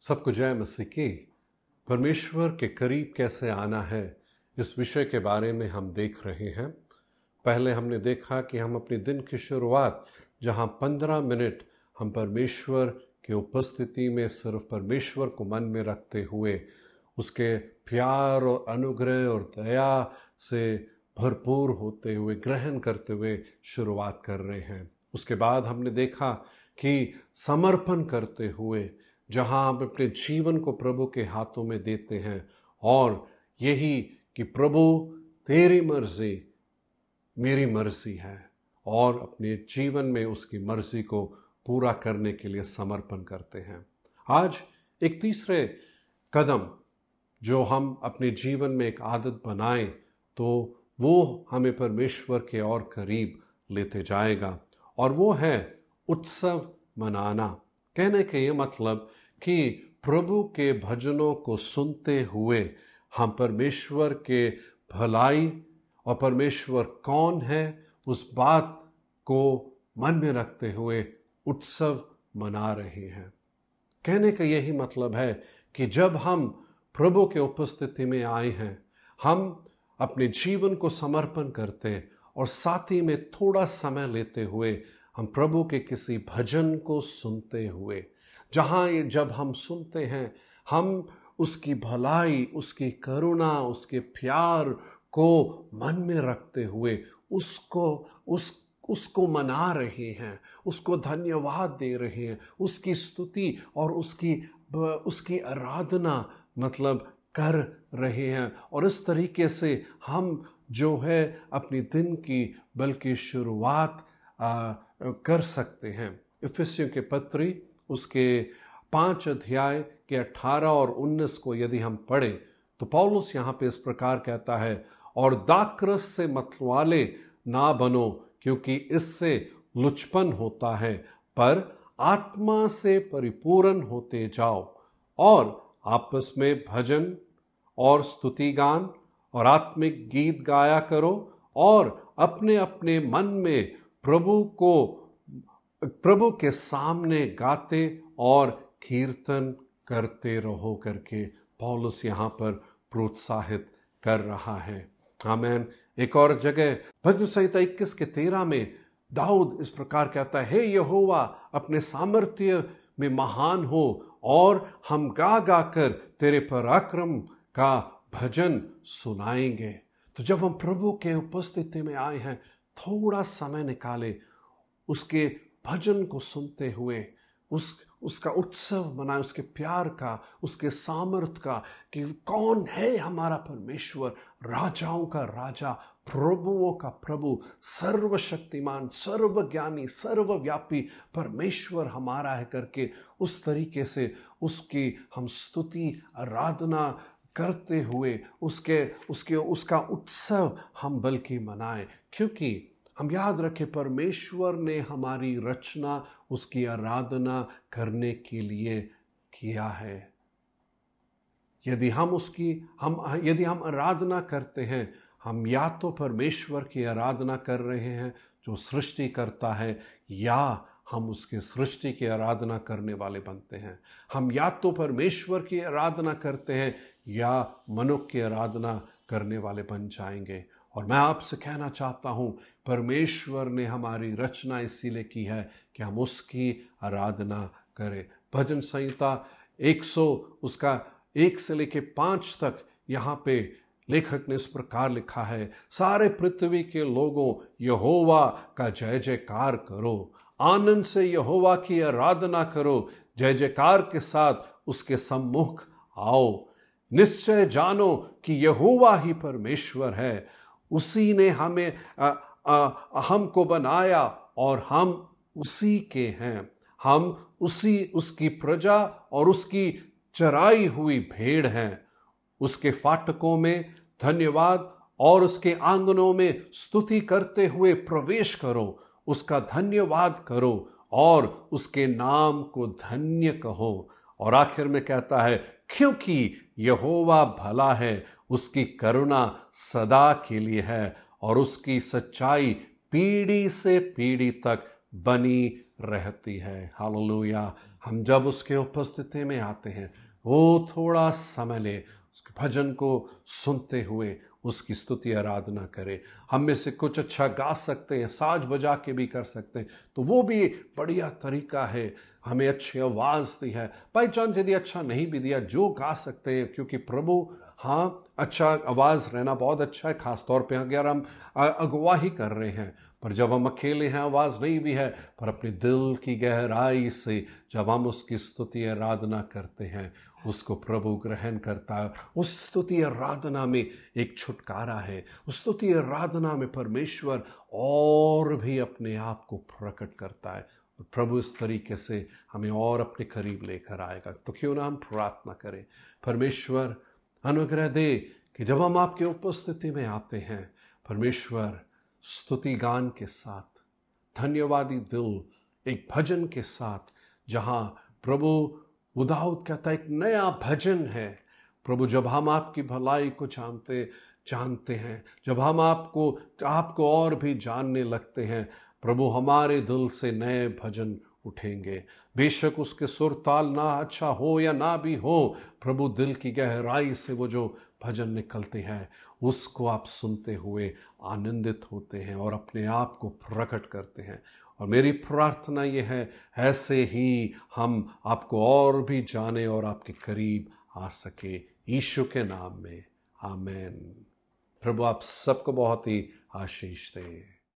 सबको जय मसीह की। परमेश्वर के करीब कैसे आना है, इस विषय के बारे में हम देख रहे हैं। पहले हमने देखा कि हम अपने दिन की शुरुआत जहां 15 मिनट हम परमेश्वर की उपस्थिति में सिर्फ परमेश्वर को मन में रखते हुए उसके प्यार और अनुग्रह और दया से भरपूर होते हुए ग्रहण करते हुए शुरुआत कर रहे हैं। उसके बाद हमने देखा कि समर्पण करते हुए जहां हम अपने जीवन को प्रभु के हाथों में देते हैं और यही कि प्रभु तेरी मर्जी मेरी मर्जी है और अपने जीवन में उसकी मर्जी को पूरा करने के लिए समर्पण करते हैं। आज एक तीसरे कदम जो हम अपने जीवन में एक आदत बनाएं तो वो हमें परमेश्वर के और करीब लेते जाएगा और वो है उत्सव मनाना। कहने के ये मतलब कि प्रभु के भजनों को सुनते हुए हम परमेश्वर के भलाई और परमेश्वर कौन है उस बात को मन में रखते हुए उत्सव मना रहे हैं। कहने का यही मतलब है कि जब हम प्रभु के उपस्थिति में आए हैं, हम अपने जीवन को समर्पण करते और साथ ही में थोड़ा समय लेते हुए हम प्रभु के किसी भजन को सुनते हुए, जहाँ जब हम सुनते हैं हम उसकी भलाई, उसकी करुणा, उसके प्यार को मन में रखते हुए उसको मना रहे हैं, उसको धन्यवाद दे रहे हैं, उसकी स्तुति और उसकी आराधना मतलब कर रहे हैं। और इस तरीके से हम जो है अपनी दिन की बल्कि शुरुआत कर सकते हैं। इफिसियों के पत्री उसके 5 अध्याय के 18 और 19 को यदि हम पढ़ें तो पौलुस यहाँ पे इस प्रकार कहता है, और दाखरस से मतवाले ना बनो क्योंकि इससे लुचपन होता है, पर आत्मा से परिपूर्ण होते जाओ और आपस में भजन और स्तुति गान और आत्मिक गीत गाया करो और अपने अपने मन में प्रभु के सामने गाते और कीर्तन करते रहो करके पौलुस यहाँ पर प्रोत्साहित कर रहा है। आमीन। एक और जगह भजन संहिता 21 के 13 में दाऊद इस प्रकार कहता है, हे यहोवा अपने सामर्थ्य में महान हो और हम गा गा कर तेरे पराक्रम का भजन सुनाएंगे। तो जब हम प्रभु के उपस्थिति में आए हैं, थोड़ा समय निकाले उसके भजन को सुनते हुए उसका उत्सव मनाए, उसके प्यार का, उसके सामर्थ्य का, कि कौन है हमारा परमेश्वर, राजाओं का राजा, प्रभुओं का प्रभु, सर्वशक्तिमान, सर्वज्ञानी, सर्वव्यापी परमेश्वर हमारा है करके उस तरीके से उसकी हम स्तुति आराधना करते हुए उसका उत्सव हम बल्कि मनाएं। क्योंकि हम याद रखें परमेश्वर ने हमारी रचना उसकी आराधना करने के लिए किया है। यदि हम आराधना करते हैं, हम या तो परमेश्वर की आराधना कर रहे हैं जो सृष्टि करता है, या हम उसके सृष्टि की आराधना करने वाले बनते हैं। हम या तो परमेश्वर की आराधना करते हैं या मनुष्य की आराधना करने वाले बन जाएंगे। और मैं आपसे कहना चाहता हूं, परमेश्वर ने हमारी रचना इसीलिए की है कि हम उसकी आराधना करें। भजन संहिता 100 उसका 1 से लेके 5 तक यहाँ पे लेखक ने इस प्रकार लिखा है, सारे पृथ्वी के लोगों यहोवा का जय जयकार करो, आनंद से यहोवा की आराधना करो, जय जयकार के साथ उसके सम्मुख आओ। निश्चय जानो कि यहोवा ही परमेश्वर है, उसी ने हमको बनाया और हम उसी के हैं। हम उसकी प्रजा और उसकी चराई हुई भेड़ हैं। उसके फाटकों में धन्यवाद और उसके आंगनों में स्तुति करते हुए प्रवेश करो, उसका धन्यवाद करो और उसके नाम को धन्य कहो। और आखिर में कहता है, क्योंकि यहोवा भला है, उसकी करुणा सदा के लिए है और उसकी सच्चाई पीढ़ी से पीढ़ी तक बनी रहती है। हालेलुया। हम जब उसके उपस्थिति में आते हैं, वो थोड़ा समय ले, उसके भजन को सुनते हुए उसकी स्तुति आराधना करें। हम में से कुछ अच्छा गा सकते हैं, साज बजा के भी कर सकते हैं, तो वो भी बढ़िया तरीका है। हमें अच्छी आवाज़ दी है, बाई चांस यदि अच्छा नहीं भी दिया, जो गा सकते हैं, क्योंकि प्रभु, हाँ, अच्छा आवाज़ रहना बहुत अच्छा है, खास तौर पे अगर हम अगुवाही कर रहे हैं। पर जब हम अकेले हैं, आवाज़ नहीं भी है, पर अपने दिल की गहराई से जब हम उसकी स्तुति आराधना करते हैं, उसको प्रभु ग्रहण करता है। उस स्तुति आराधना में एक छुटकारा है, उस स्तुति आराधना में परमेश्वर और भी अपने आप को प्रकट करता है। प्रभु इस तरीके से हमें और अपने करीब लेकर आएगा। तो क्यों ना हम प्रार्थना करें, परमेश्वर अनुग्रह दे कि जब हम आपके उपस्थिति में आते हैं, परमेश्वर स्तुति गान के साथ, धन्यवादी दिल, एक भजन के साथ, जहाँ प्रभु दाऊद कहता एक नया भजन है। प्रभु, जब हम आपकी भलाई को जानते हैं, जब हम आपको और भी जानने लगते हैं, प्रभु, हमारे दिल से नए भजन उठेंगे। बेशक उसके सुर ताल ना अच्छा हो या ना भी हो, प्रभु, दिल की गहराई से वो जो भजन निकलते हैं, उसको आप सुनते हुए आनंदित होते हैं और अपने आप को प्रकट करते हैं। और मेरी प्रार्थना ये है, ऐसे ही हम आपको और भी जाने और आपके करीब आ सके, यीशु के नाम में, आमेन। प्रभु आप सबको बहुत ही आशीष दे।